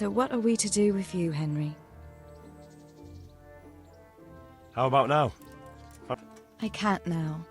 So what are we to do with you, Henry? How about now? I can't now.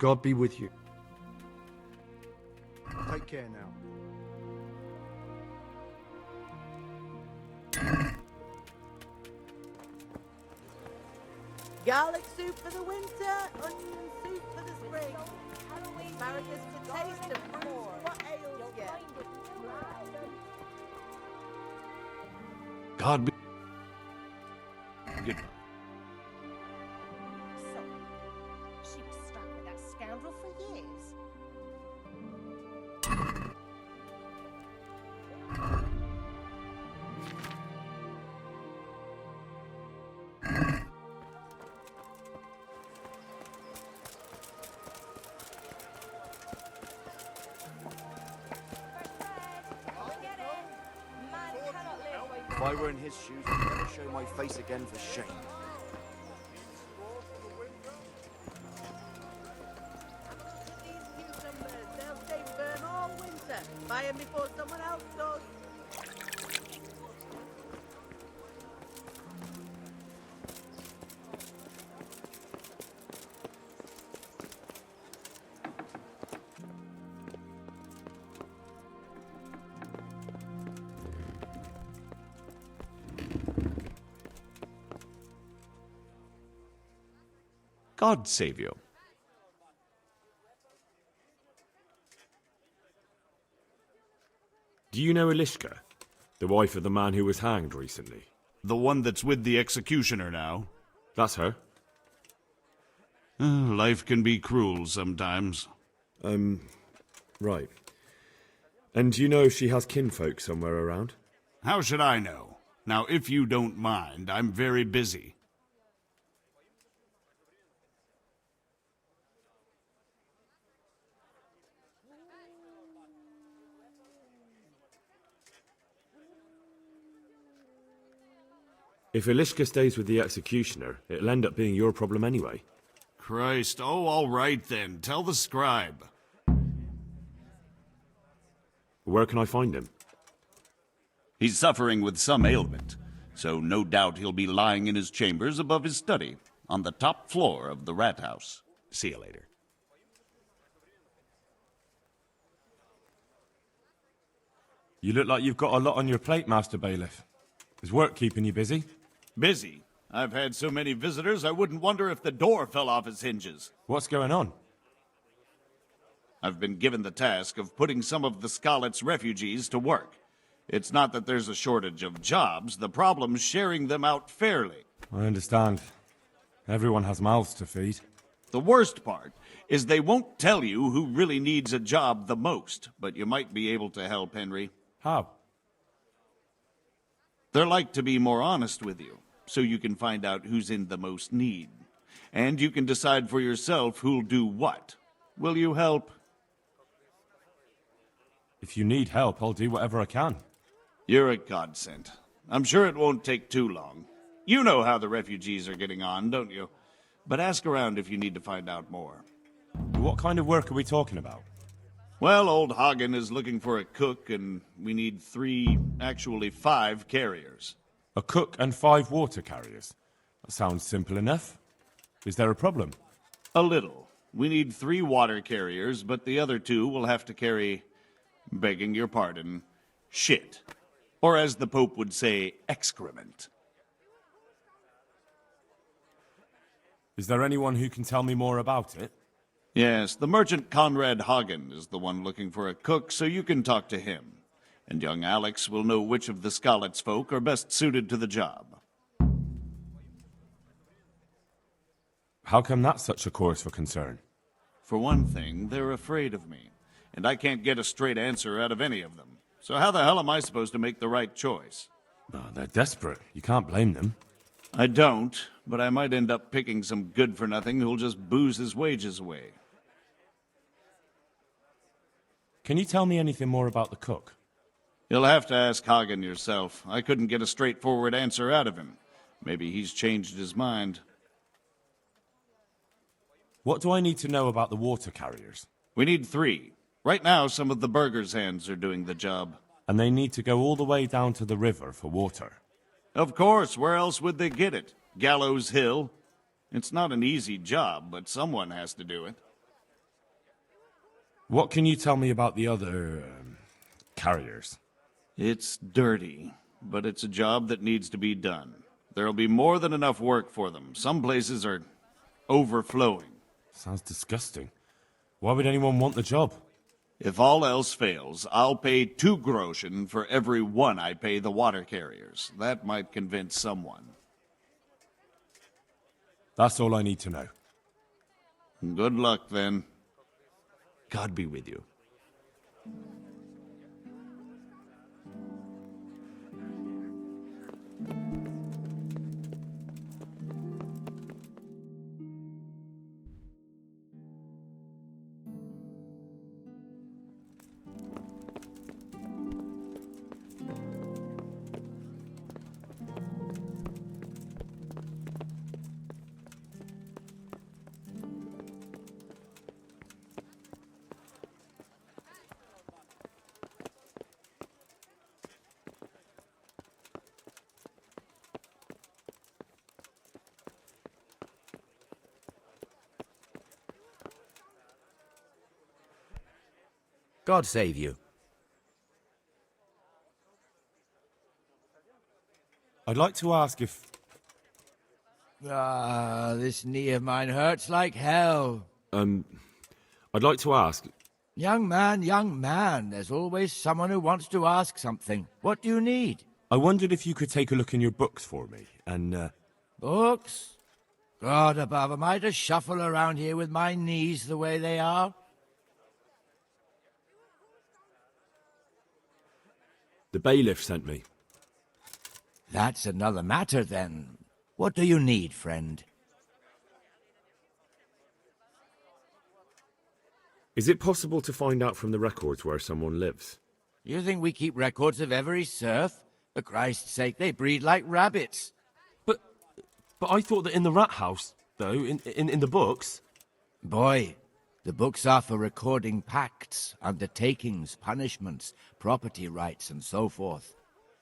God be with you. Take care now. Garlic soup for the winter, onion soup for the spring. Asparagus to taste and fruit what ails you. God be... Goodbye. So, she was stuck with that scoundrel for years. If I were in his shoes, I'd never show my face again for shame. These cucumbers, they'll stay firm all winter. Buy them before someone else does. God save you. Do you know Elishka, the wife of the man who was hanged recently? The one that's with the executioner now. That's her. Life can be cruel sometimes. Right. And do you know if she has kinfolk somewhere around? How should I know? Now, if you don't mind, I'm very busy. If Elishka stays with the executioner, it'll end up being your problem anyway. Christ, oh, all right then. Tell the scribe. Where can I find him? He's suffering with some ailment, so no doubt he'll be lying in his chambers above his study, on the top floor of the rat house. See you later. You look like you've got a lot on your plate, Master Bailiff. Is work keeping you busy? Busy? I've had so many visitors, I wouldn't wonder if the door fell off its hinges. What's going on? I've been given the task of putting some of the Skalitz refugees to work. It's not that there's a shortage of jobs, the problem's sharing them out fairly. I understand. Everyone has mouths to feed. The worst part is they won't tell you who really needs a job the most, but you might be able to help, Henry. How? They're like to be more honest with you, so you can find out who's in the most need. And you can decide for yourself who'll do what. Will you help? If you need help, I'll do whatever I can. You're a godsend. I'm sure it won't take too long. You know how the refugees are getting on, don't you? But ask around if you need to find out more. What kind of work are we talking about? Well, old Hagen is looking for a cook, and we need 5 carriers. A cook and 5 water carriers. That sounds simple enough. Is there a problem? A little. We need 3 water carriers, but the other 2 will have to carry, begging your pardon, shit. Or as the Pope would say, excrement. Is there anyone who can tell me more about it? Yes, the merchant Conrad Hagen is the one looking for a cook, so you can talk to him. And young Alex will know which of the Skalitz folk are best suited to the job. How come that's such a cause for concern? For one thing, they're afraid of me, and I can't get a straight answer out of any of them. So how the hell am I supposed to make the right choice? Oh, they're desperate. You can't blame them. I don't, but I might end up picking some good-for-nothing who'll just booze his wages away. Can you tell me anything more about the cook? You'll have to ask Hagen yourself. I couldn't get a straightforward answer out of him. Maybe he's changed his mind. What do I need to know about the water carriers? We need 3. Right now, some of the burgers' hands are doing the job. And they need to go all the way down to the river for water. Of course, where else would they get it? Gallows Hill? It's not an easy job, but someone has to do it. What can you tell me about the other carriers? It's dirty, but it's a job that needs to be done. There'll be more than enough work for them. Some places are overflowing. Sounds disgusting. Why would anyone want the job? If all else fails, I'll pay 2 groschen for every 1 I pay the water carriers. That might convince someone. That's all I need to know. Good luck, then. God be with you. God save you. I'd like to ask if... This knee of mine hurts like hell. I'd like to ask... Young man, there's always someone who wants to ask something. What do you need? I wondered if you could take a look in your books for me, and, Books? God above, am I to shuffle around here with my knees the way they are? The bailiff sent me. That's another matter, then. What do you need, friend? Is it possible to find out from the records where someone lives? You think we keep records of every serf? For Christ's sake, they breed like rabbits. But I thought that in the rat house, though, in the books... Boy, the books are for recording pacts, undertakings, punishments, property rights, and so forth.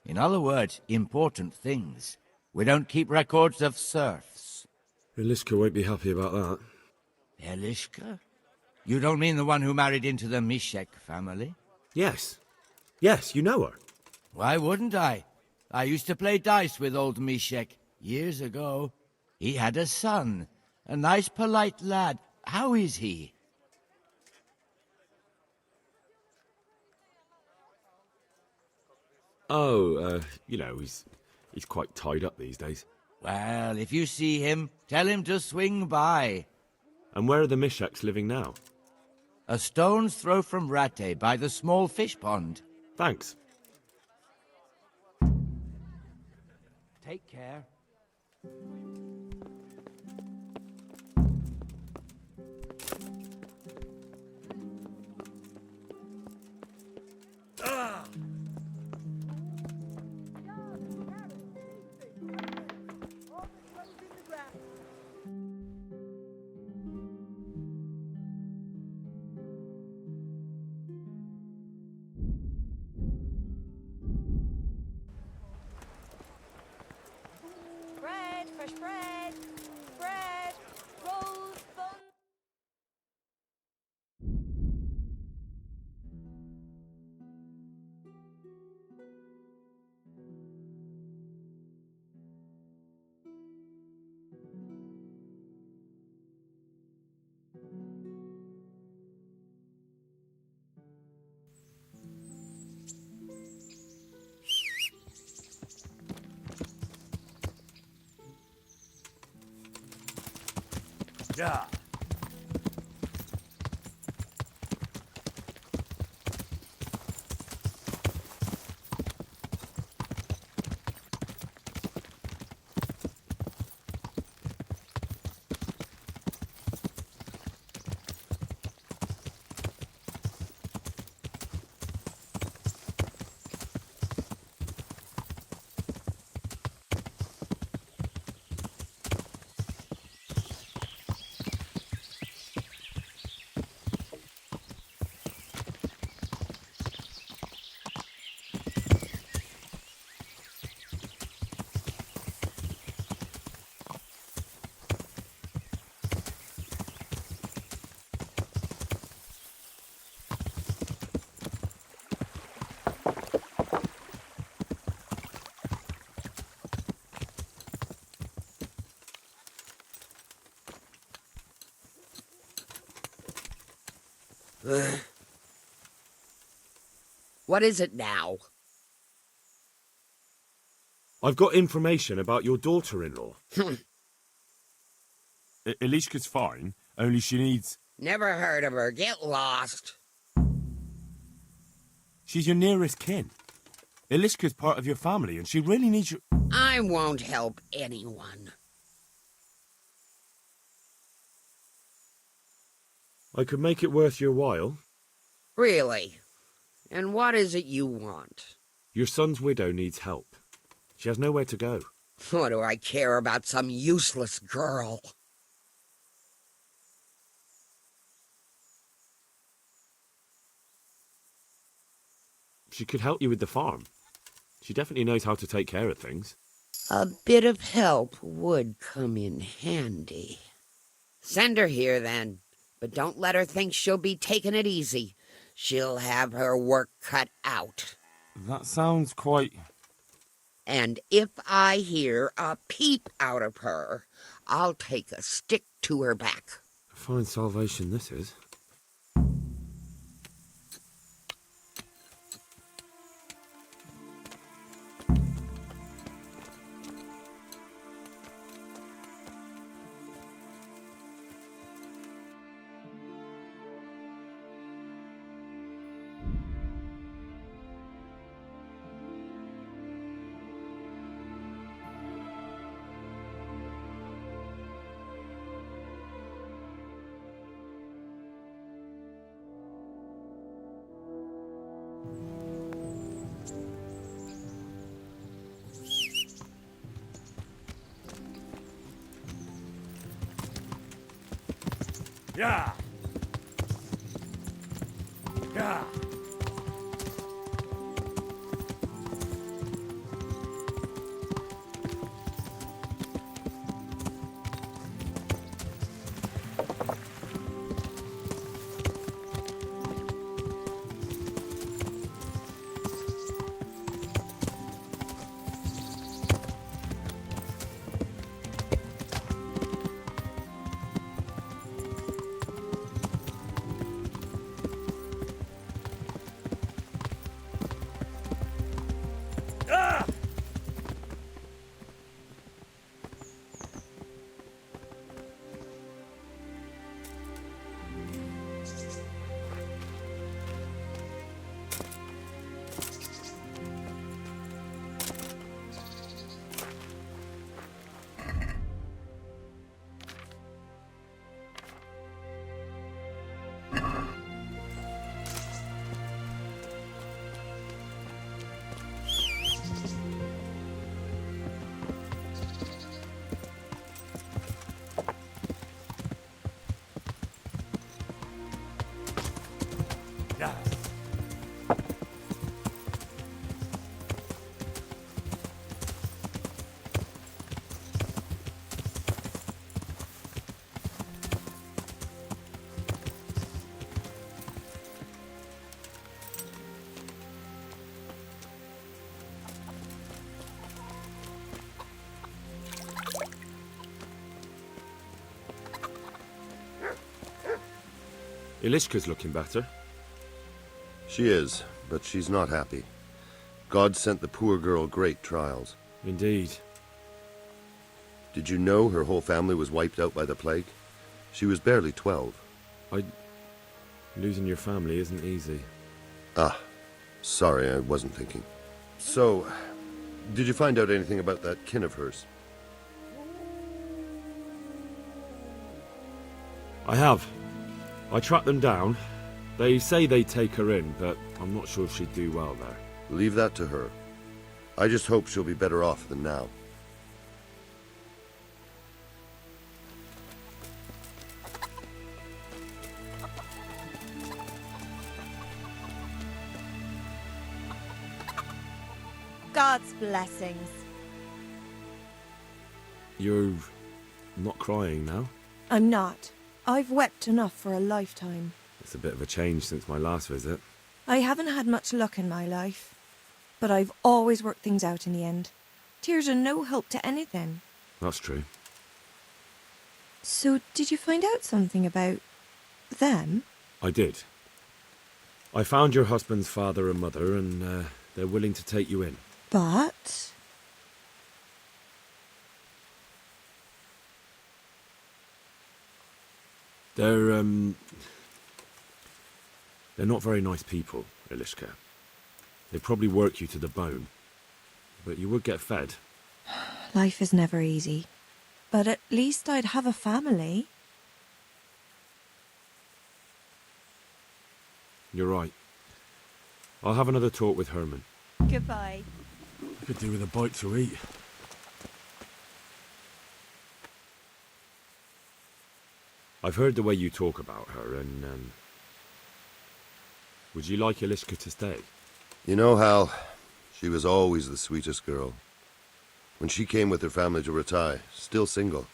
In other words, important things. We don't keep records of serfs. Eliska won't be happy about that. Eliska? You don't mean the one who married into the Mishek family? Yes. Yes, you know her. Why wouldn't I? I used to play dice with old Mishek years ago. He had a son, a nice polite lad. How is he? Oh, he's quite tied up these days. Well, if you see him, tell him to swing by. And where are the Misheks living now? A stone's throw from Rate by the small fish pond. Thanks. Take care. Bread, fresh bread, bread, rolls, buns. Yeah. What is it now? I've got information about your daughter-in-law. Elishka's fine, only she needs... Never heard of her. Get lost. She's your nearest kin. Elishka's part of your family, and she really needs you... I won't help anyone. I could make it worth your while. Really? And what is it you want? Your son's widow needs help. She has nowhere to go. What do I care about some useless girl? She could help you with the farm. She definitely knows how to take care of things. A bit of help would come in handy. Send her here, then. But don't let her think she'll be taking it easy. She'll have her work cut out. That sounds quite... And if I hear a peep out of her, I'll take a stick to her back. Fine salvation this is. Yeah! Yeah! Elishka's looking better. She is, but she's not happy. God sent the poor girl great trials. Indeed. Did you know her whole family was wiped out by the plague? She was barely 12. Losing your family isn't easy. Ah, sorry, I wasn't thinking. So, did you find out anything about that kin of hers? I have. I tracked them down. They say they'd take her in, but I'm not sure if she'd do well there. Leave that to her. I just hope she'll be better off than now. God's blessings. You're not crying now? I'm not. I've wept enough for a lifetime. It's a bit of a change since my last visit. I haven't had much luck in my life, but I've always worked things out in the end. Tears are no help to anything. That's true. So, did you find out something about them? I did. I found your husband's father and mother, and they're willing to take you in. But... They're not very nice people, Ilishka. They'd probably work you to the bone. But you would get fed. Life is never easy. But at least I'd have a family. You're right. I'll have another talk with Herman. Goodbye. Could do with a bite to eat. I've heard the way you talk about her, and would you like Ilishka to stay? You know, Hal, she was always the sweetest girl. When she came with her family to Ratai, still single,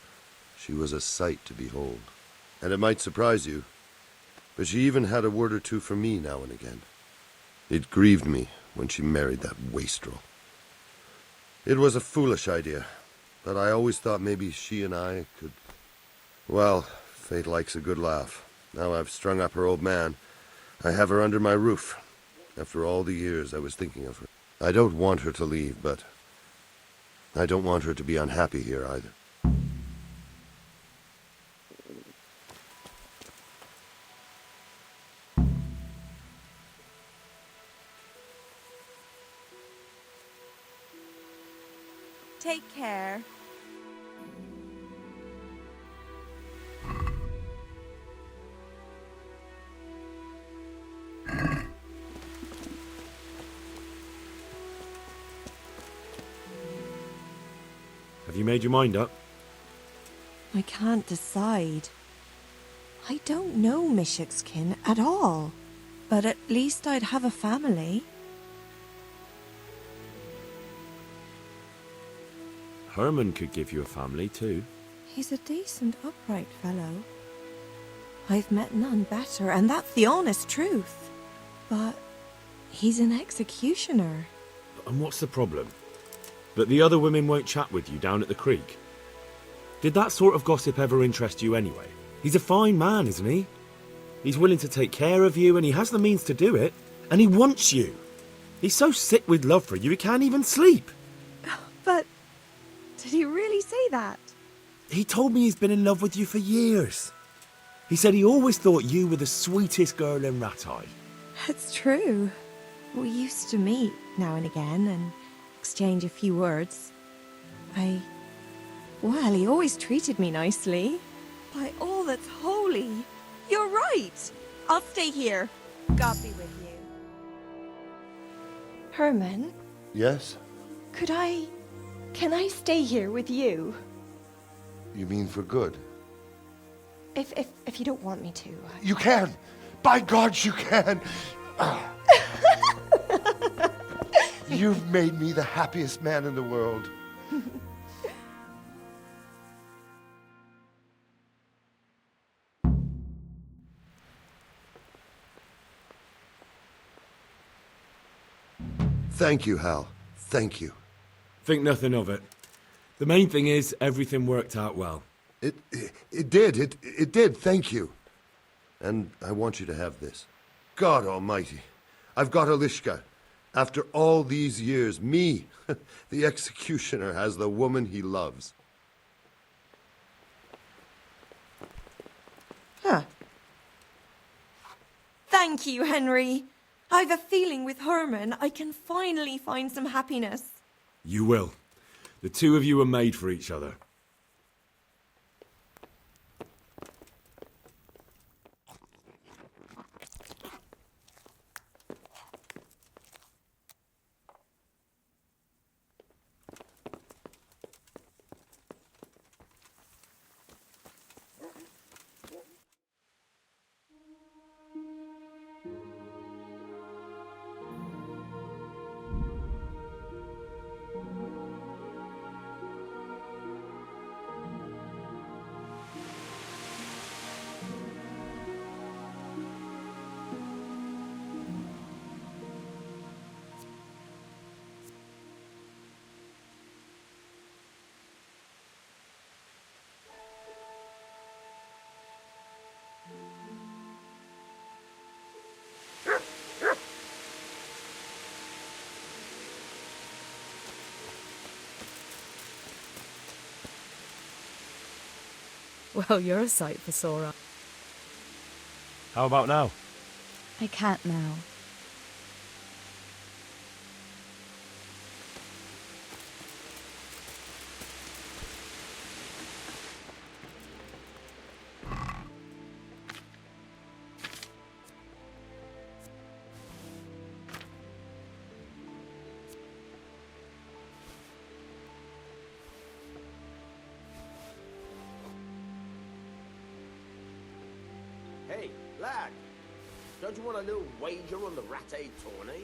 she was a sight to behold. And it might surprise you, but she even had a word or two for me now and again. It grieved me when she married that wastrel. It was a foolish idea, but I always thought maybe she and I could... Well, fate likes a good laugh. Now I've strung up her old man. I have her under my roof. After all the years I was thinking of her. I don't want her to leave, but I don't want her to be unhappy here either. Take care. Have you made your mind up? I can't decide. I don't know Mishik's at all. But at least I'd have a family. Herman could give you a family, too. He's a decent, upright fellow. I've met none better, and that's the honest truth. But he's an executioner. And what's the problem? That the other women won't chat with you down at the creek? Did that sort of gossip ever interest you anyway? He's a fine man, isn't he? He's willing to take care of you, and he has the means to do it. And he wants you. He's so sick with love for you, he can't even sleep. But did he really say that? He told me he's been in love with you for years. He said he always thought you were the sweetest girl in Ratai. It's true. We used to meet now and again and exchange a few words. Well, he always treated me nicely. By all that's holy, you're right. I'll stay here. God be with you. Herman? Yes? Can I stay here with you? You mean for good? If you don't want me to. You can! By God, you can! You've made me the happiest man in the world. Thank you, Hal. Thank you. Think nothing of it. The main thing is, everything worked out well. It did. It did. Thank you. And I want you to have this. God Almighty. I've got Ilishka. After all these years, me, the executioner, has the woman he loves. Huh. Thank you, Henry. I've a feeling with Herman I can finally find some happiness. You will. The two of you are made for each other. Well, you're a sight for sore eyes. How about now? I can't now. Hey, lad, don't you want a little wager on the Rattay tourney?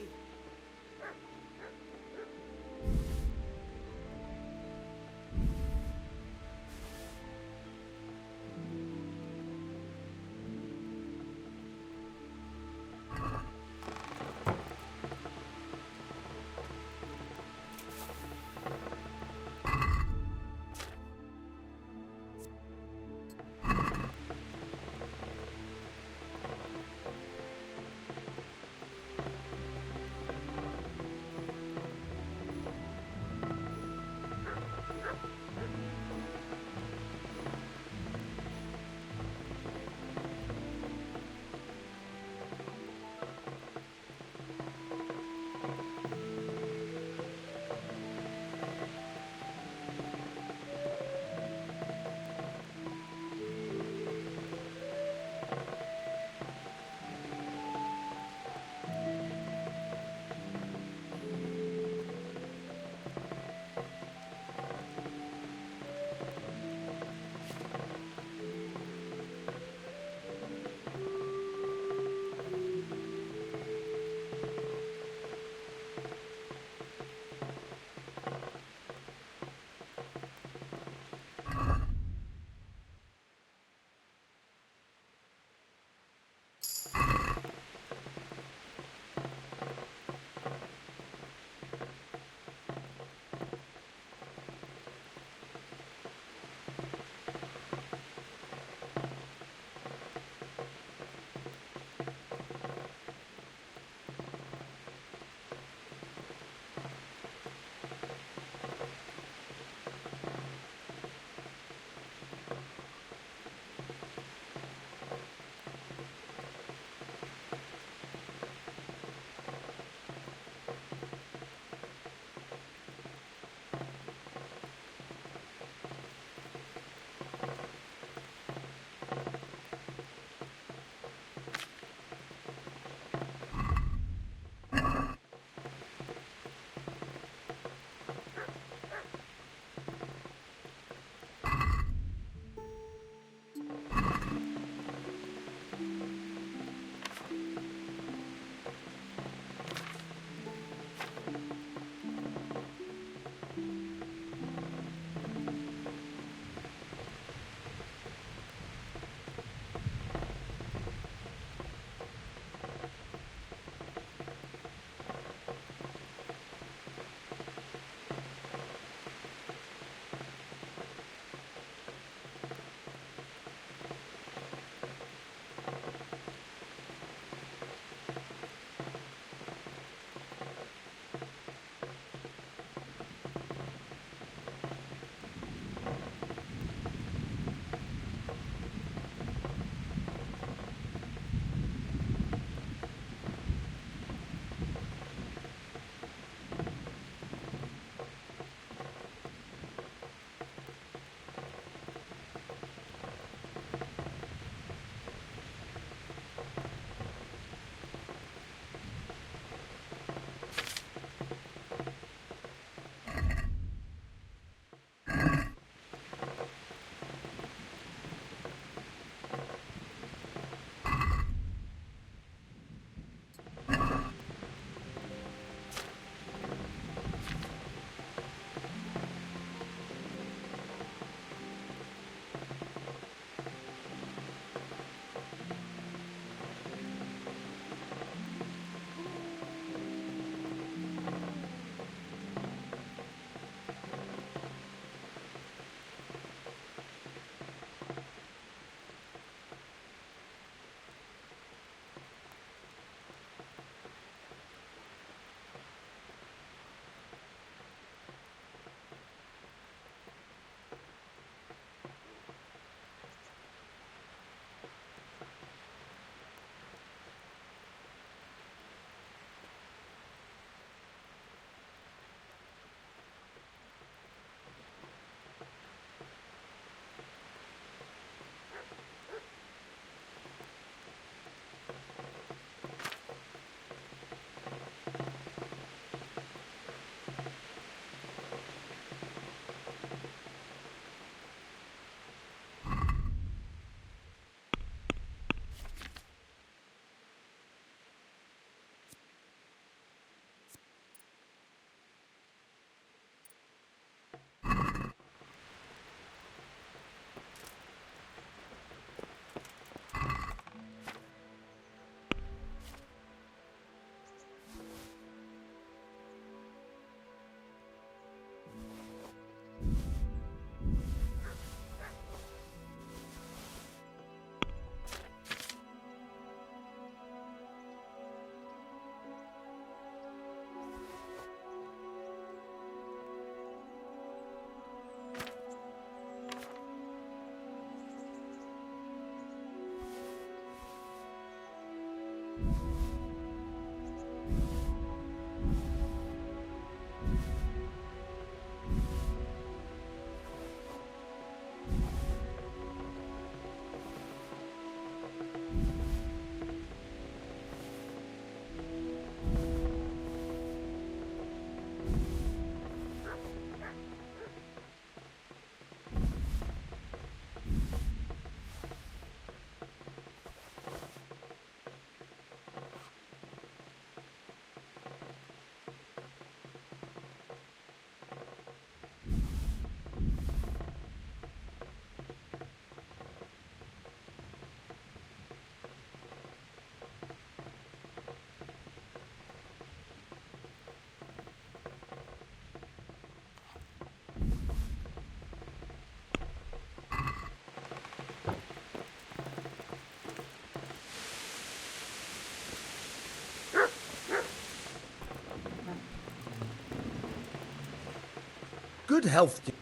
good health to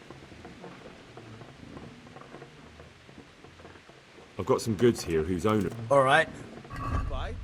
I've got some goods here whose owner... All right. Bye.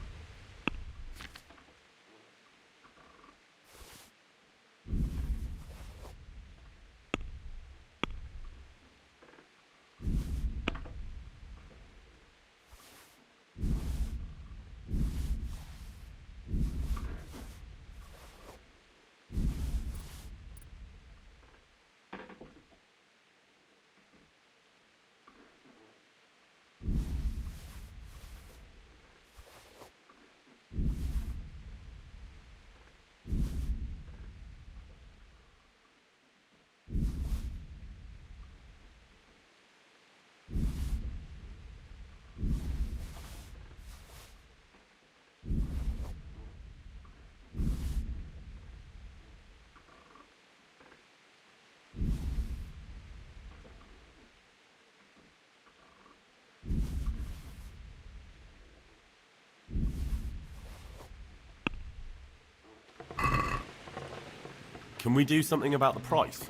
Can we do something about the price?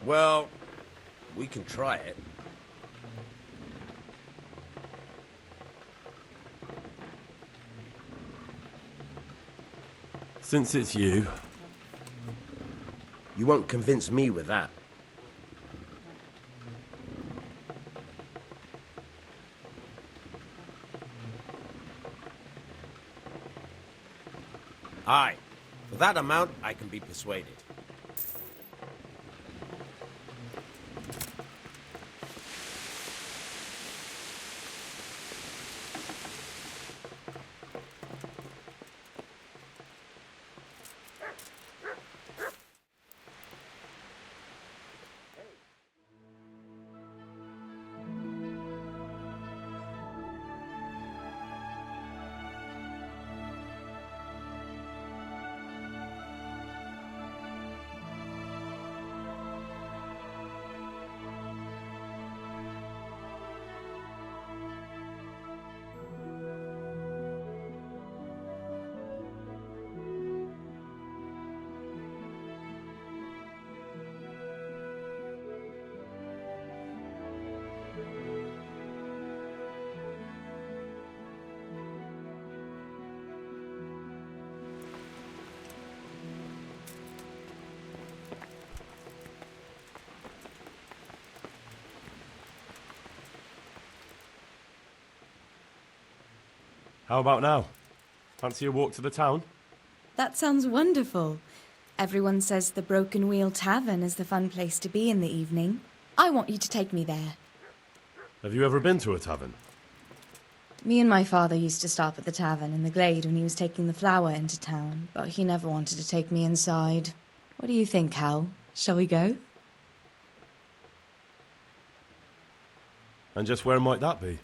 Well, we can try it. Since it's you. You won't convince me with that. Aye. For that amount, I can be persuaded. How about now? Fancy a walk to the town? That sounds wonderful. Everyone says the Broken Wheel Tavern is the fun place to be in the evening. I want you to take me there. Have you ever been to a tavern? Me and my father used to stop at the tavern in the glade when he was taking the flour into town, but he never wanted to take me inside. What do you think, Hal? Shall we go? And just where might that be?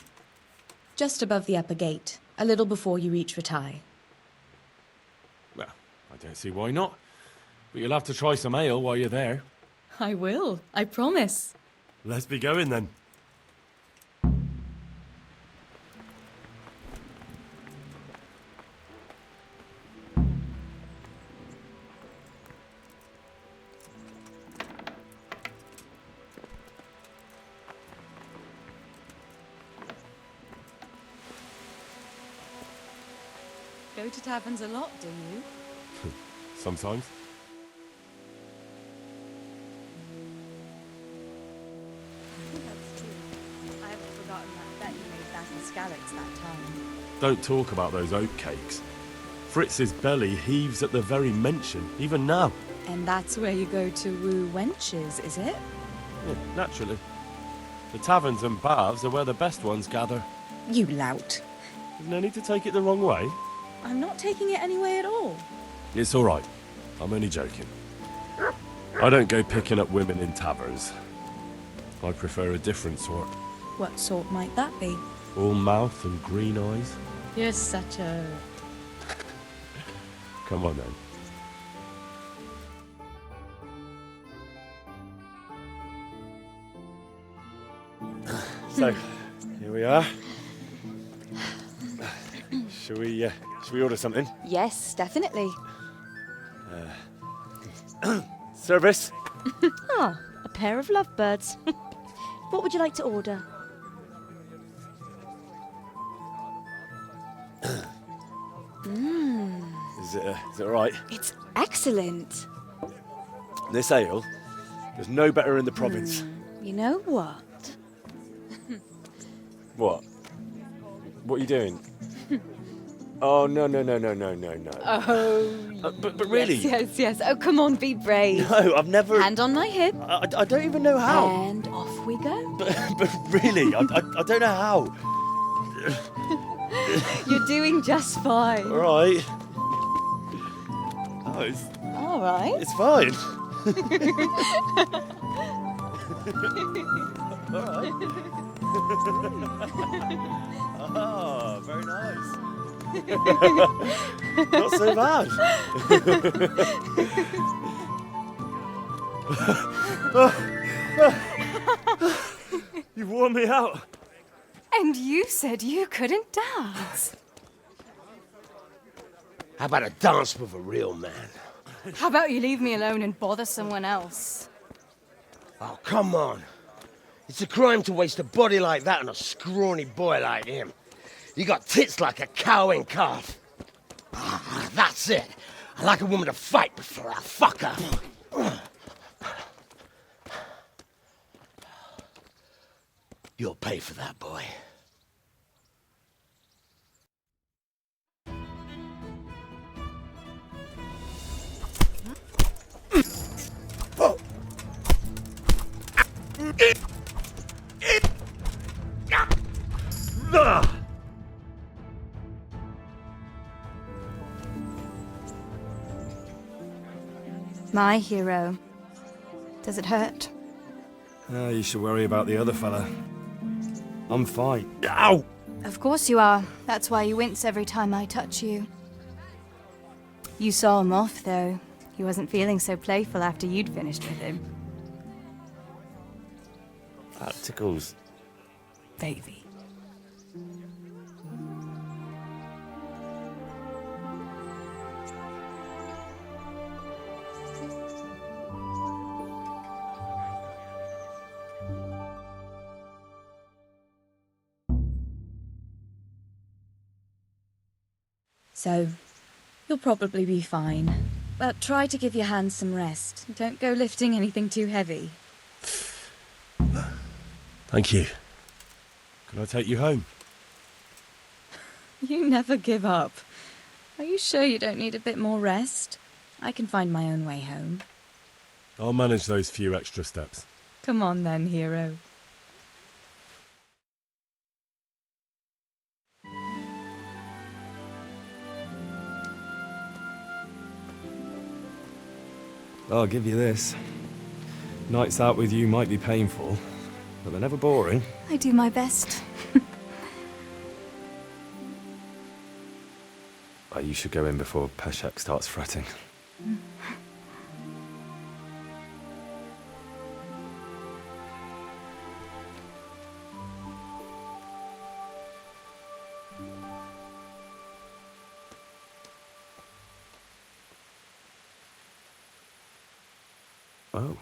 Just above the upper gate, a little before you reach Ratai. Well, I don't see why not. But you'll have to try some ale while you're there. I will, I promise. Let's be going then. Go to taverns a lot, do you? Sometimes. That's true. I haven't forgotten that bet you made back in Skalitz that time. Don't talk about those oat cakes. Fritz's belly heaves at the very mention, even now. And that's where you go to woo wenches, is it? Yeah, naturally. The taverns and baths are where the best ones gather. You lout. There's no need to take it the wrong way. I'm not taking it any way at all. It's all right. I'm only joking. I don't go picking up women in taverns. I prefer a different sort. What sort might that be? All mouth and green eyes. You're such a... Come on then. So, here we are. Shall we order something? Yes, definitely. Service? Oh, a pair of lovebirds. What would you like to order? Is it all right? It's excellent. This ale, there's no better in the province. You know what? What? What are you doing? Oh, no. Oh, But really? Yes. Oh, come on, be brave. No, I've never... Hand on my hip. I don't even know how. And off we go. But really, I don't know how. You're doing just fine. All right. Oh, All right. it's fine. All right. Oh, very nice. Not so bad. You've worn me out. And you said you couldn't dance. How about a dance with a real man? How about you leave me alone and bother someone else? Oh, come on. It's a crime to waste a body like that on a scrawny boy like him. You got tits like a cow in calf. Ah, that's it. I like a woman to fight before I fuck her. You'll pay for that, boy. My hero. Does it hurt? You should worry about the other fella. I'm fine. Ow! Of course you are. That's why you wince every time I touch you. You saw him off, though. He wasn't feeling so playful after you'd finished with him. That tickles. Baby. So, you'll probably be fine. But try to give your hands some rest. Don't go lifting anything too heavy. Thank you. Can I take you home? You never give up. Are you sure you don't need a bit more rest? I can find my own way home. I'll manage those few extra steps. Come on then, hero. I'll give you this. Nights out with you might be painful, but they're never boring. I do my best. You should go in before Peshek starts fretting. Oh.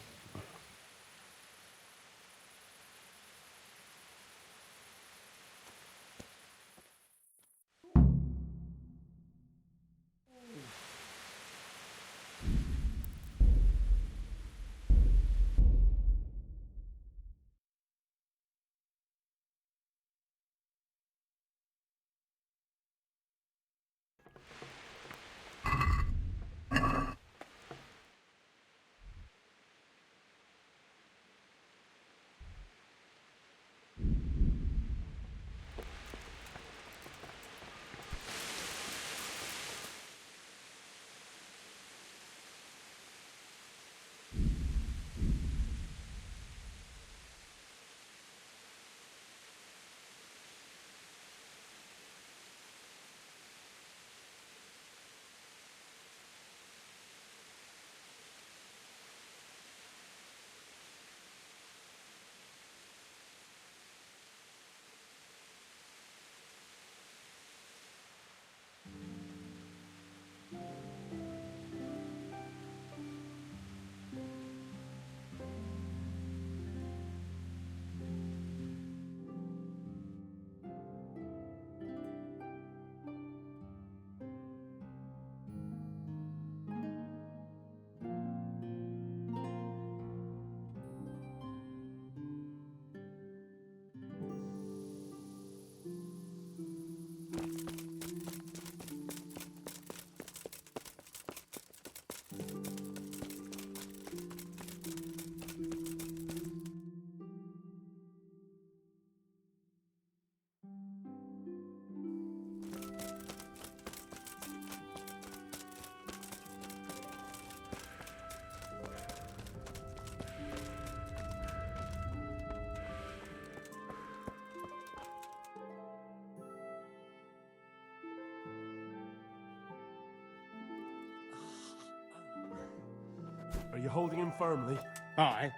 Are you holding him firmly? Aye.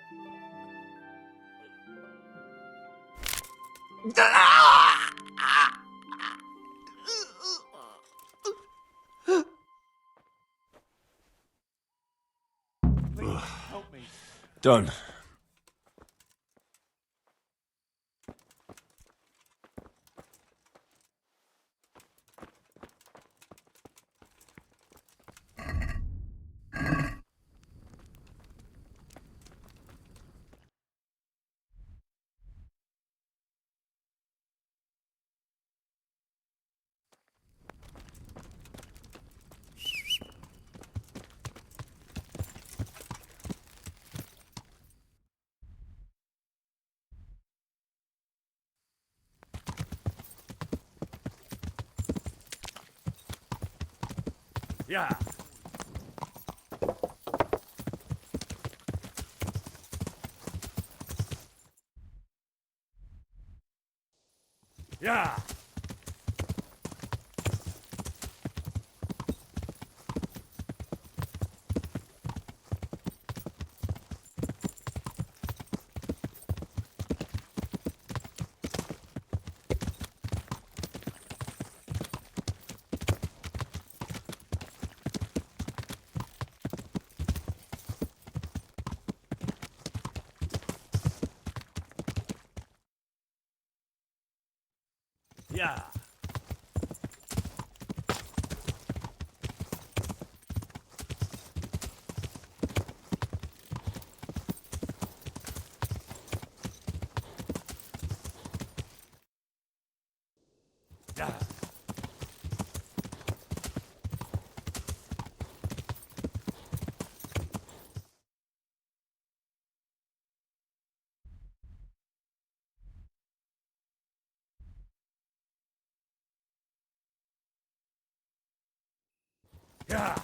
Done. Yeah. Yeah. Yeah. Yeah. Yeah.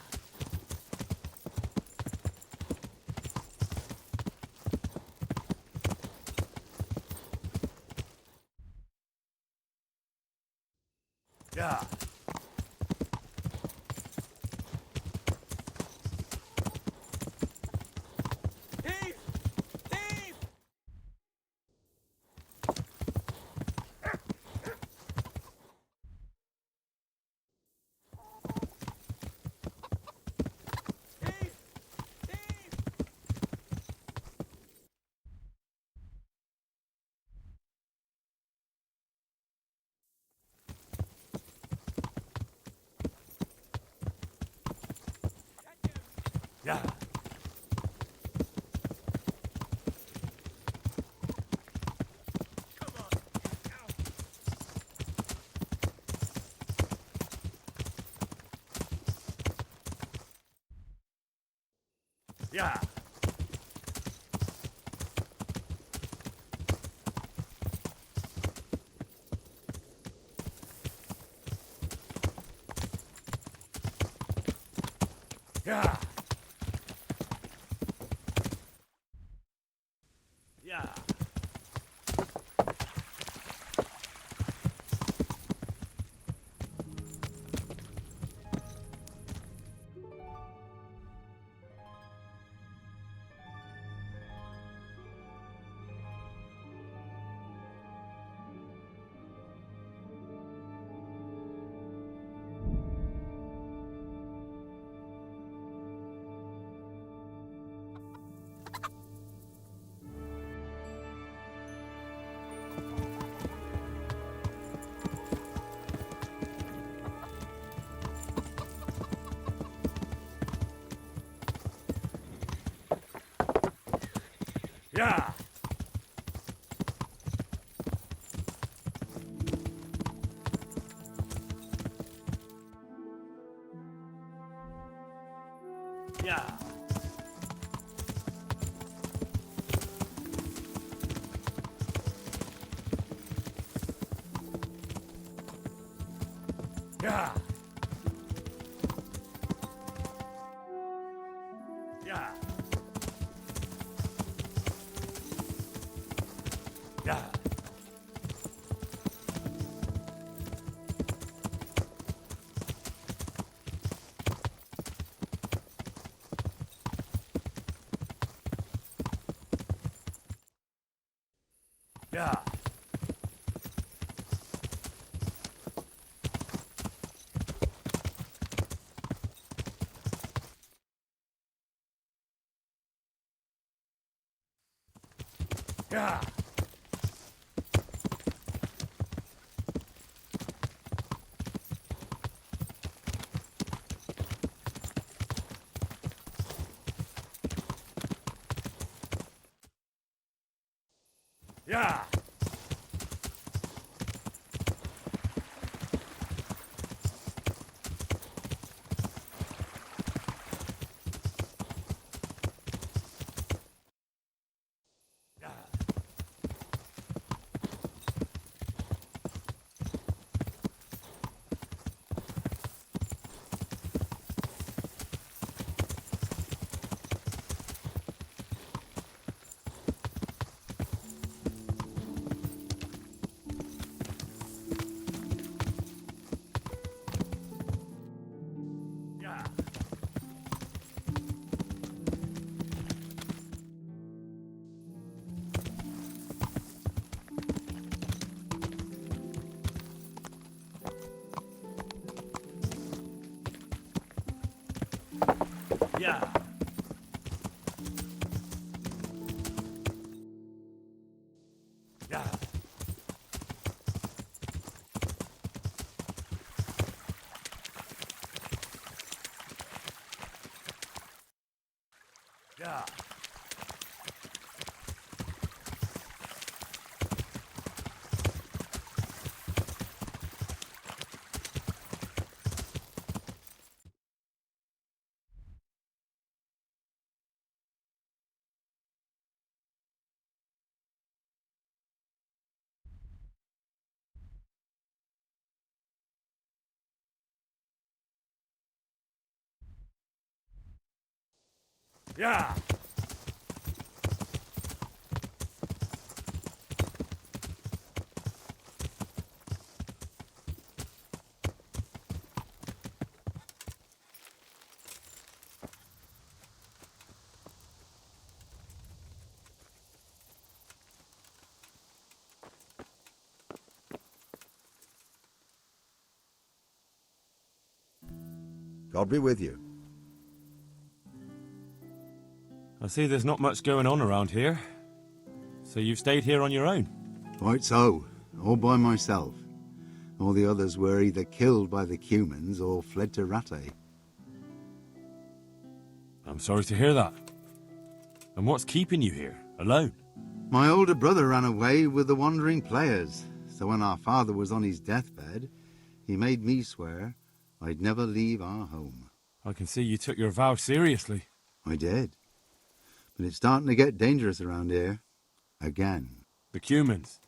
Yeah. Thief! Thief! Yeah. Yeah. Yeah. Yeah. Yeah. Yeah. Yeah. Yeah. Yeah. Yeah. Yeah. Yeah. Yeah. Yeah. Yeah. Yeah. God be with you. I see there's not much going on around here. So you've stayed here on your own? Quite so, all by myself. All the others were either killed by the Cumans or fled to Rattay. I'm sorry to hear that. And what's keeping you here, alone? My older brother ran away with the wandering players, so when our father was on his deathbed, he made me swear I'd never leave our home. I can see you took your vow seriously. I did. But it's starting to get dangerous around here. Again. The Cumans?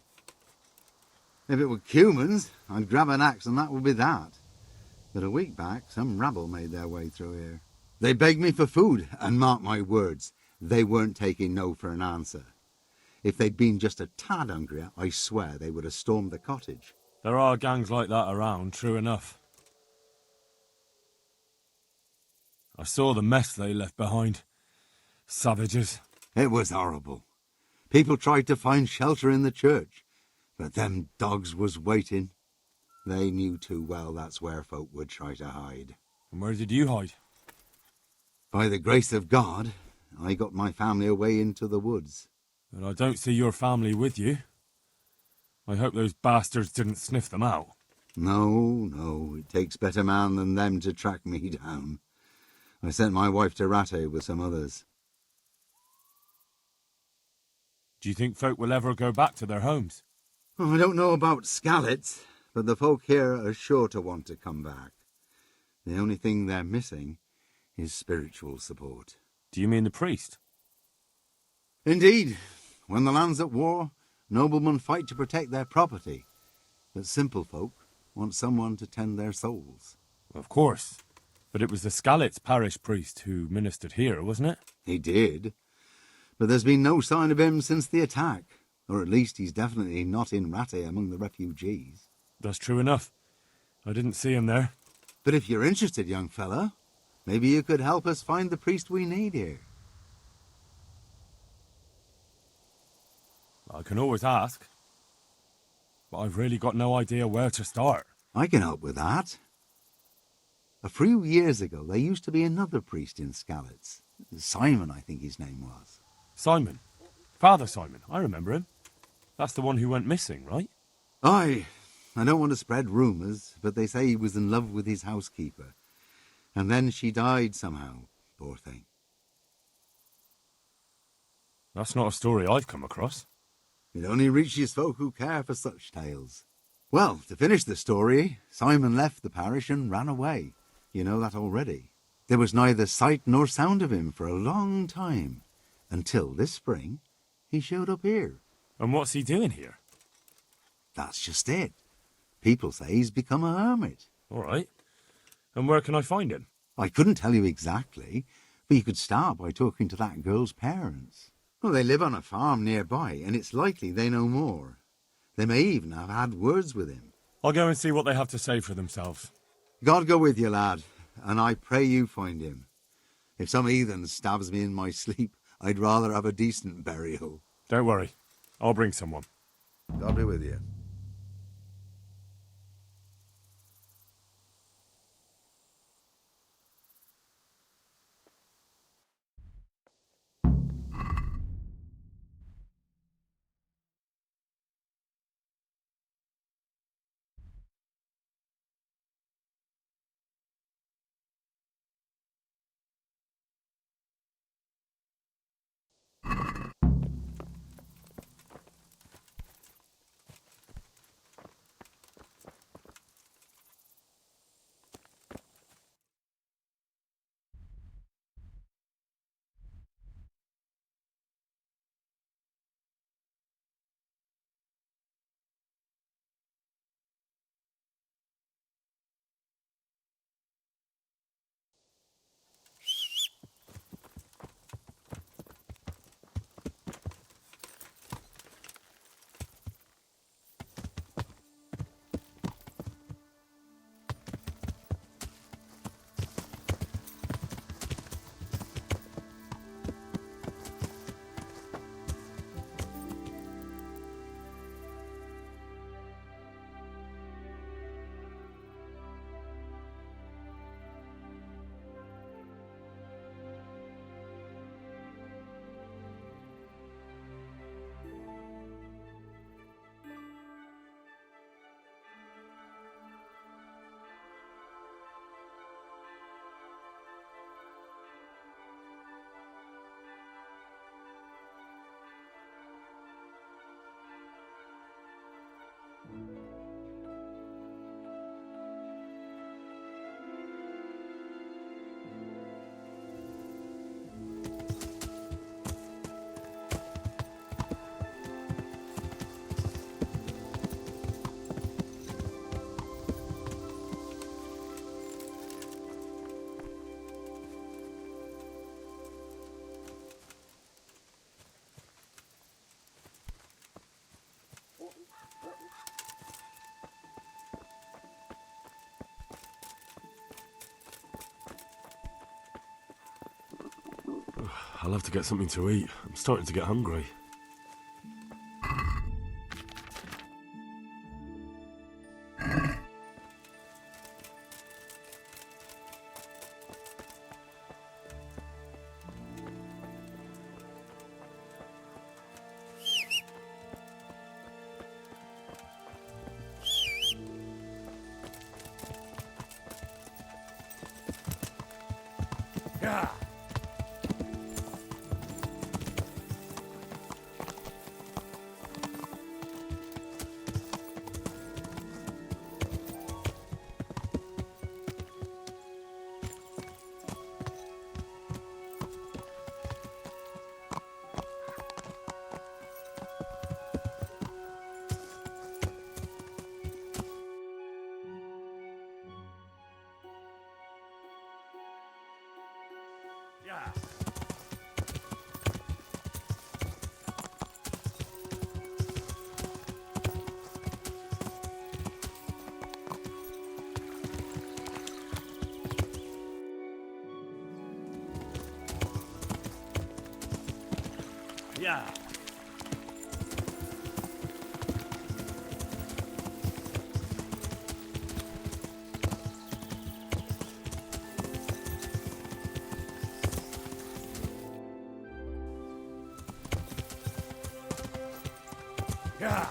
If it were Cumans, I'd grab an axe and that would be that. But a week back, some rabble made their way through here. They begged me for food, and mark my words, they weren't taking no for an answer. If they'd been just a tad hungrier, I swear they would have stormed the cottage. There are gangs like that around, true enough. I saw the mess they left behind. Savages. It was horrible. People tried to find shelter in the church, but them dogs was waiting. They knew too well that's where folk would try to hide. And where did you hide? By the grace of God, I got my family away into the woods. But I don't see your family with you. I hope those bastards didn't sniff them out. No, it takes better man than them to track me down. I sent my wife to Rattay with some others. Do you think folk will ever go back to their homes? I don't know about Skallets, but the folk here are sure to want to come back. The only thing they're missing is spiritual support. Do you mean the priest? Indeed. When the land's at war, noblemen fight to protect their property. But simple folk want someone to tend their souls. Of course. But it was the Skallets parish priest who ministered here, wasn't it? He did. But there's been no sign of him since the attack. Or at least he's definitely not in Rattay among the refugees. That's true enough. I didn't see him there. But if you're interested, young fella, maybe you could help us find the priest we need here. I can always ask. but I've really got no idea where to start. I can help with that. A few years ago, there used to be another priest in Skalitz. Simon, I think his name was. Simon? Father Simon, I remember him. That's the one who went missing, right? Aye. I don't want to spread rumours, but they say he was in love with his housekeeper. And then she died somehow, poor thing. That's not a story I've come across. It only reaches folk who care for such tales. Well, to finish the story, Simon left the parish and ran away. You know that already. There was neither sight nor sound of him for a long time, until this spring he showed up here. And what's he doing here? That's just it. People say he's become a hermit. All right. And where can I find him? I couldn't tell you exactly, but you could start by talking to that girl's parents. Well, they live on a farm nearby, and it's likely they know more. They may even have had words with him. I'll go and see what they have to say for themselves. God go with you, lad, and I pray you find him. If some heathen stabs me in my sleep, I'd rather have a decent burial. Don't worry. I'll bring someone. God be with you. I'll have to get something to eat. I'm starting to get hungry. Yeah. Yeah. Yeah.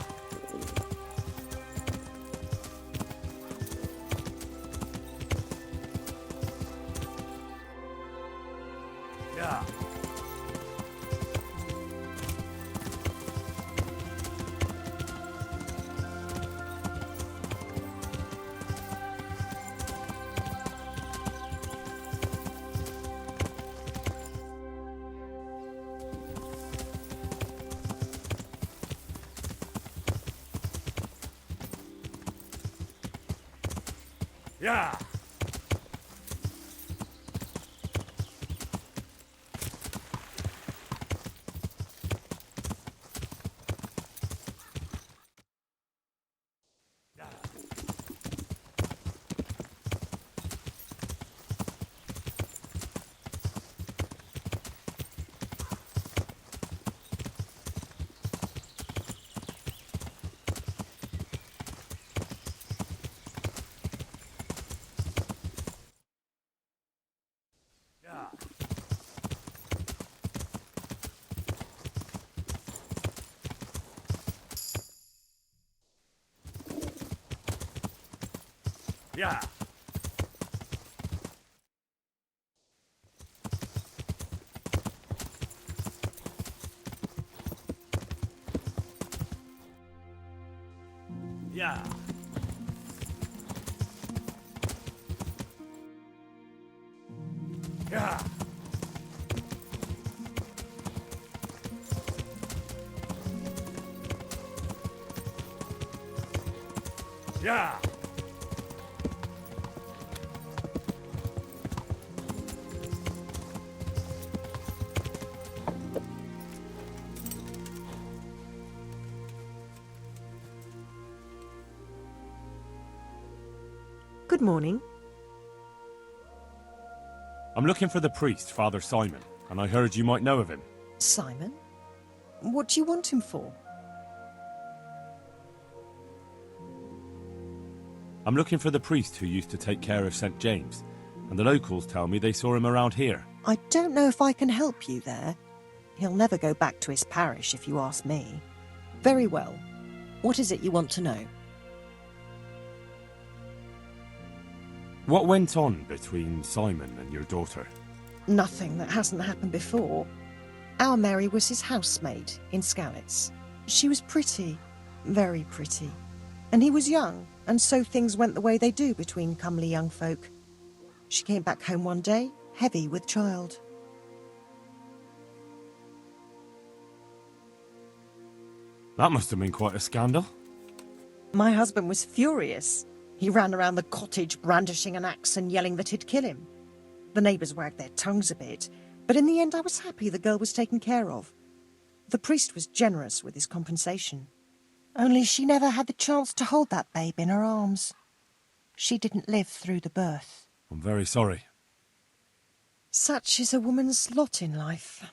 Yeah. Yeah. Yeah. Yeah. Yeah. Yeah. Good morning. I'm looking for the priest, Father Simon, and I heard you might know of him. Simon? What do you want him for? I'm looking for the priest who used to take care of St. James, and the locals tell me they saw him around here. I don't know if I can help you there. He'll never go back to his parish if you ask me. Very well. What is it you want to know? What went on between Simon and your daughter? Nothing that hasn't happened before. Our Mary was his housemaid in Skalitz. She was pretty, very pretty. And he was young, and so things went the way they do between comely young folk. She came back home one day, heavy with child. That must have been quite a scandal. My husband was furious. He ran around the cottage brandishing an axe and yelling that he'd kill him. The neighbours wagged their tongues a bit, but in the end I was happy the girl was taken care of. The priest was generous with his compensation. Only she never had the chance to hold that babe in her arms. She didn't live through the birth. I'm very sorry. Such is a woman's lot in life.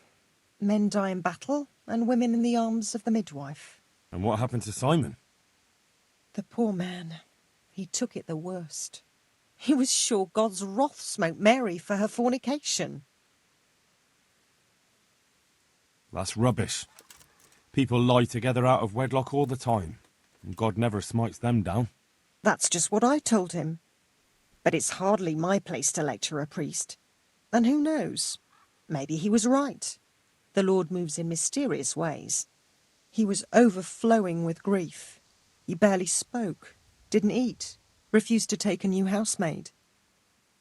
Men die in battle, and women in the arms of the midwife. And what happened to Simon? The poor man. He took it the worst. He was sure God's wrath smote Mary for her fornication. That's rubbish. People lie together out of wedlock all the time, and God never smites them down. That's just what I told him. But it's hardly my place to lecture a priest. And who knows? Maybe he was right. The Lord moves in mysterious ways. He was overflowing with grief. He barely spoke, didn't eat, refused to take a new housemaid.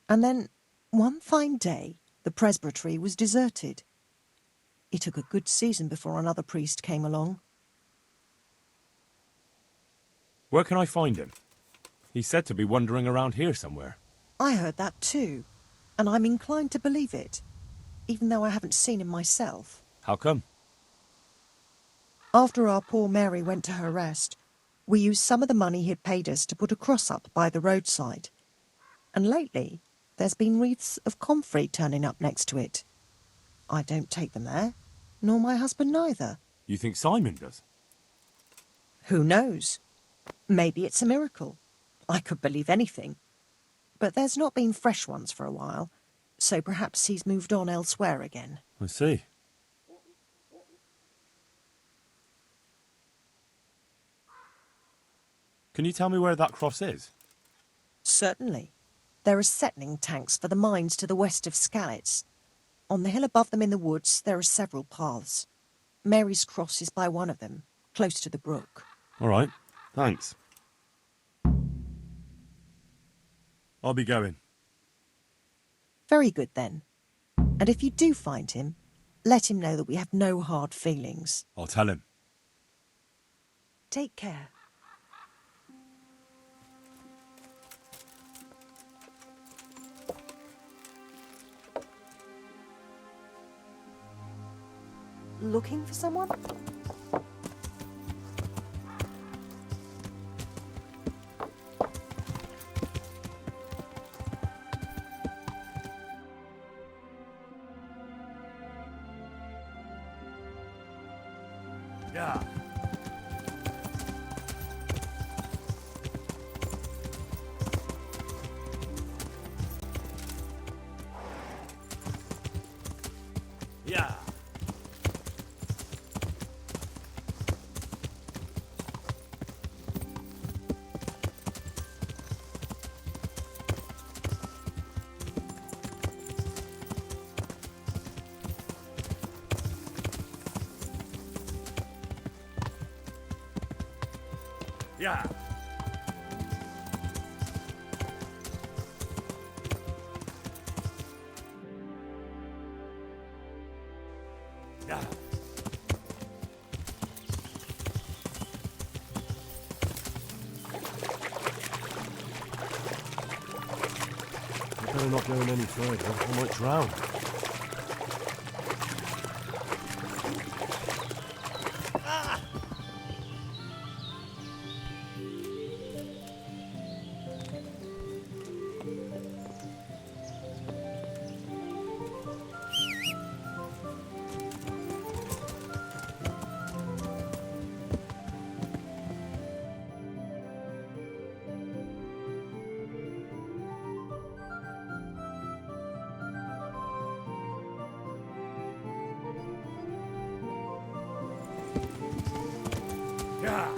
And then, one fine day, the presbytery was deserted. It took a good season before another priest came along. Where can I find him? He's said to be wandering around here somewhere. I heard that too, and I'm inclined to believe it, even though I haven't seen him myself. How come? After our poor Mary went to her rest, we used some of the money he'd paid us to put a cross up by the roadside. And lately, there's been wreaths of comfrey turning up next to it. I don't take them there, nor my husband neither. You think Simon does? Who knows? Maybe it's a miracle. I could believe anything. But there's not been fresh ones for a while, so perhaps he's moved on elsewhere again. I see. Can you tell me where that cross is? Certainly. There are settling tanks for the mines to the west of Skalitz. On the hill above them in the woods, there are several paths. Mary's Cross is by one of them, close to the brook. All right, thanks. I'll be going. Very good, then. And if you do find him, let him know that we have no hard feelings. I'll tell him. Take care. Looking for someone? Yeah. Yeah. Yeah. Yeah. I better not go any further. I might drown. Yeah.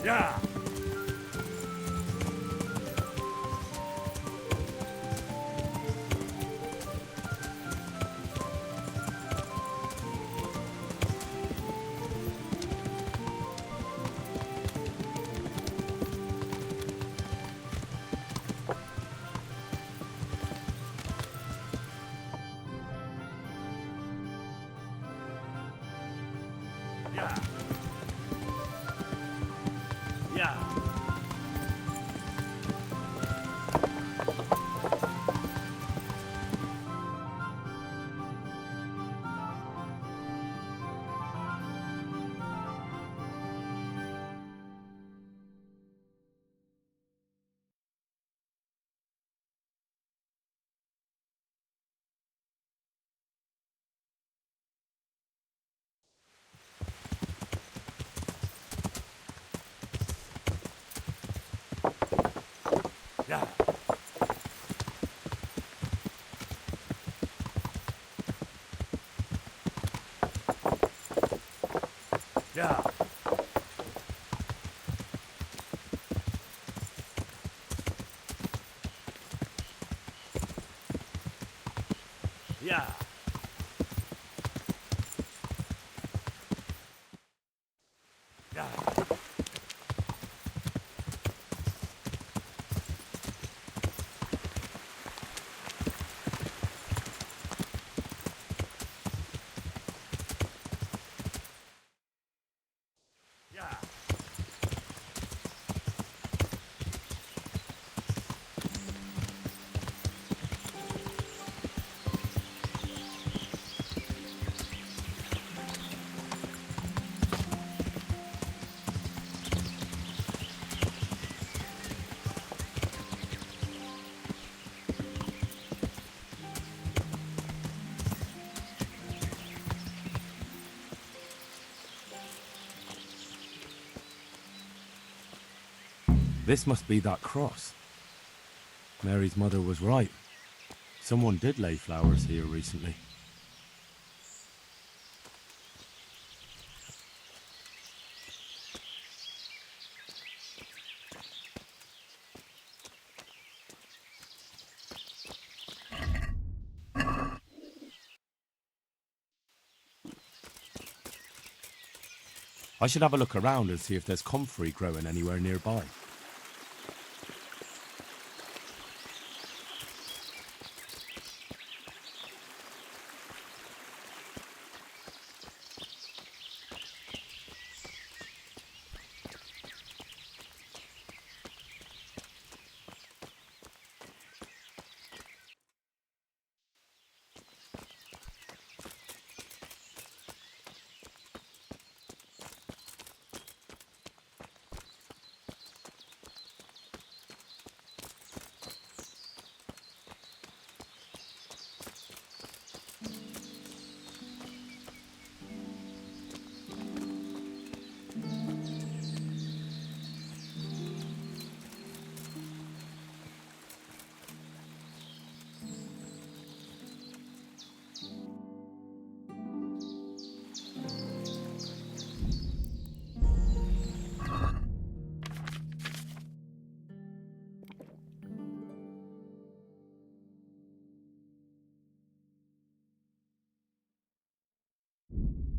Yeah. Yeah. Yeah. Yeah. Yeah. Yeah. Yeah. Yeah. This must be that cross. Mary's mother was right. Someone did lay flowers here recently. I should have a look around and see if there's comfrey growing anywhere nearby.